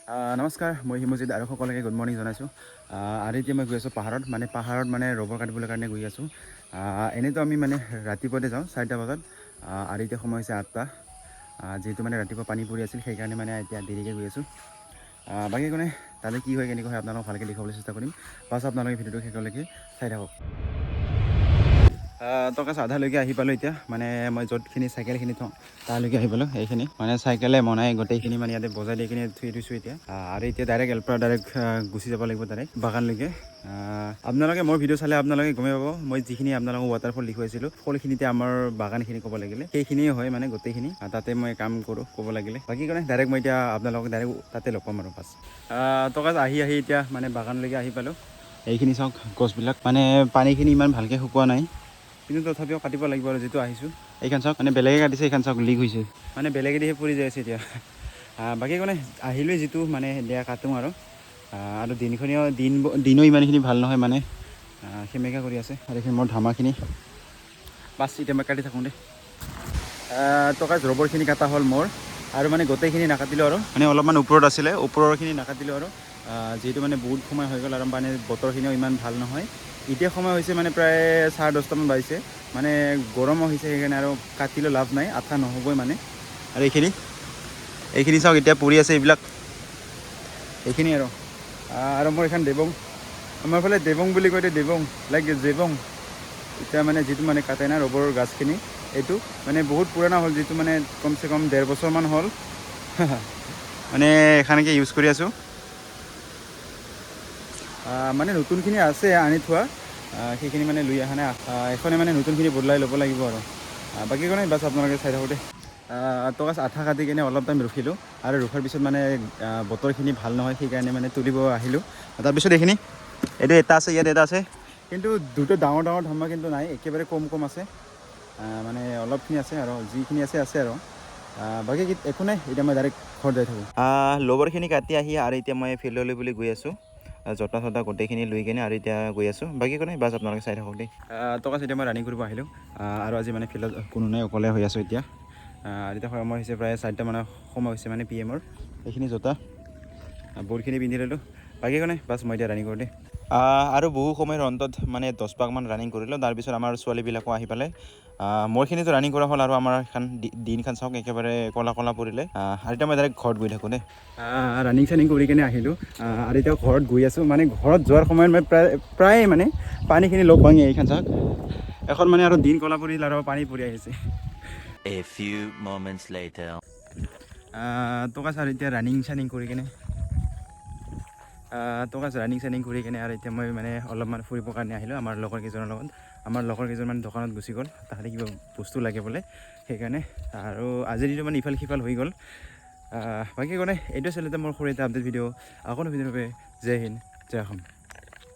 নমস্কাৰ, মই হিমজিত আৰু সকলোকে গুড মৰ্ণিং জনাইছোঁ। আৰু এতিয়া মই গৈ আছোঁ পাহাৰত মানে ৰবৰ কাটিবলৈ কাৰণে গৈ আছোঁ। এনেইতো আমি মানে ৰাতিপুৱাতে যাওঁ 4টা বজাত, আৰু এতিয়া সময় হৈছে 8টা। যিহেতু মানে ৰাতিপুৱা পানী পৰি আছিল সেইকাৰণে মানে এতিয়া দেৰিকৈ গৈ আছোঁ। বাকী কোনে তাতে কি হয় কেনেকৈ হয় আপোনালোকক ভালকৈ দেখুৱাবলৈ চেষ্টা কৰিম। বাছ আপোনালোকে ভিডিঅ'টো শেষলৈকে চাই থাকক। টকা আধালৈকে আহি পালোঁ। এতিয়া মানে মই য'তখিনি চাইকেলখিনি থওঁ তালৈকে আহি পালোঁ। এইখিনি মানে চাইকেলে মনাই গোটেইখিনি মানে ইয়াতে বজাই দি কিনে থৈ দিছোঁ এতিয়া। আৰু এতিয়া ডাইৰেক্ট ইয়াৰ পৰা গুচি যাব লাগিব ডাইৰেক্ট বাগানলৈকে। আপোনালোকে মোৰ ভিডিঅ' চালে আপোনালোকে গমেই পাব, মই যিখিনি আপোনালোকক ৱাটাৰফল দেখুৱাইছিলোঁ সকলোখিনিতে আমাৰ বাগানখিনি ক'ব লাগিলে সেইখিনিয়ে হয় মানে গোটেইখিনি। তাতে মই কাম কৰোঁ ক'ব লাগিলে। বাকী কাৰণে ডাইৰেক্ট মই এতিয়া আপোনালোকক ডাইৰেক্ট তাতে লগ পাম আৰু বাছ। টকা আহি এতিয়া মানে বাগানলৈকে আহি পালোঁ। এইখিনি চাওক গছবিলাক মানে পানীখিনি ইমান ভালকৈ শুকোৱা নাই, কিন্তু তথাপিও কাটিব লাগিব আৰু যিটো আহিছোঁ। এইখন চাওক মানে বেলেগে কাটিছে, এইখন চাওক লিক হৈছে মানে বেলেগেদিহে পৰি যাই আছে এতিয়া। বাকী মানে আহিলে যিটো মানে দিয়া কাটোঁ আৰু দিনো ইমানখিনি ভাল নহয় মানে সেমেকা কৰি আছে। আৰু এইখিনি মোৰ ধামাখিনি বাছ এতিয়া মই কাটি থাকোঁ দেই। টকা ৰবৰখিনি কটা হ'ল মোৰ, আৰু মানে গোটেইখিনি নাকাটিলোঁ আৰু মানে অলপমান ওপৰত আছিলে, ওপৰৰখিনি নাকাটিলোঁ আৰু যিহেতু মানে বহুত সময় হৈ গ'ল আৰু মানে বতৰখিনিও ইমান ভাল নহয়। এতিয়া সময় হৈছে মানে প্ৰায় 10:30মান বাজিছে, মানে গৰমো হৈছে সেইকাৰণে আৰু কাটিলেও লাভ নাই, আঠা নহ'বই মানে। আৰু এইখিনি চাওক এতিয়া পৰি আছে এইবিলাক, এইখিনি আৰু মোৰ এইখন দেবং, আমাৰ ফালে দেবং বুলি কয়, দেবং লাইক জেবং। এতিয়া মানে যিটো মানে কাটে না ৰবৰৰ গাছখিনি, এইটো মানে বহুত পুৰণা হ'ল, যিটো মানে কমচে কম 1.5 বছৰমান হ'ল মানে এখনকে ইউজ কৰি আছোঁ। মানে নতুনখিনি আছে আনি থোৱা, সেইখিনি মানে লৈ অহা নাই। এখনে মানে নতুনখিনি বদলাই ল'ব লাগিব আৰু বাকী কাৰণে বাছ আপোনালোকে চাই থাকোঁতে। টকা আঠা কাটি কিনে অলপ টাইম ৰখিলোঁ, আৰু ৰখাৰ পিছত মানে বতৰখিনি ভাল নহয় সেইকাৰণে মানে তুলিব আহিলোঁ। তাৰপিছত এইটো এটা আছে, ইয়াত এটা আছে, কিন্তু দুটা ডাঙৰ ধামা কিন্তু নাই, একেবাৰে কম আছে। মানে অলপখিনি আছে আৰু যিখিনি আছে আৰু বাকী একো নাই। এতিয়া মই ডাইৰেক্ট ঘৰত যাই থাকোঁ। লবৰখিনি কাটি আহি আৰু এতিয়া মই ফিল্ডলৈ বুলি গৈ আছোঁ, জোতা গোটেইখিনি লৈ কিনে আৰু এতিয়া গৈ আছোঁ। বাকী একো নাই, বাছ আপোনালোকে চাই থাকক দেই। টকা এতিয়া মই ৰানিং কৰিব আহিলোঁ, আৰু আজি মানে ফিল্ডত কোনো নাই, অকলে হৈ আছোঁ এতিয়া। এতিয়া সময় হৈছে প্ৰায় 4টা মানে সময় হৈছে মানে PM। এইখিনি জোতা বুটখিনি পিন্ধি ল'লোঁ। বাকী একো নাই, বাছ মই এতিয়া ৰানিং কৰোঁ দেই। আৰু বহু সময়ৰ অন্তত মানে 10 পাকমান ৰানিং কৰিলোঁ। তাৰপিছত আমাৰ ছোৱালীবিলাকো আহি পালে। মোৰখিনিতো ৰানিং কৰা হ'ল, আৰু আমাৰ এখন দিনখন চাওক একেবাৰে ক'লা পৰিলে। আৰু এতিয়া মই ডাইৰেক্ট ঘৰত গৈ থাকোঁ দেই। ৰানিং চানিং কৰি কিনে আহিলোঁ, আৰু এতিয়া ঘৰত গৈ আছোঁ। মানে ঘৰত যোৱাৰ সময়ত মই প্ৰায় মানে পানীখিনি লগ ভাঙি এইখন চাওক, এখন মানে আৰু দিন ক'লা পৰিল আৰু পানী পৰি আহিছে। A few moments later. টকা এতিয়া ৰানিং চানিং কৰি কিনে আৰু এতিয়া মই মানে অলপমান ফুৰিবৰ কাৰণে আহিলোঁ আমাৰ লগৰ কেইজনৰ লগত। আমাৰ লগৰ কেইজনমান দোকানত গুচি গ'ল, তাহাঁতে কিবা বস্তু লাগে বোলে সেইকাৰণে। আৰু আজিৰ দিনটো মানে ইফাল সিফাল হৈ গ'ল। বাকী একো নাই, এইটো আচলতে মোৰ সৰু এটা আপডেট ভিডিঅ'। আকৌ ভিডিঅ'ৰ বাবে জয় হিন্দ, জয় অসম।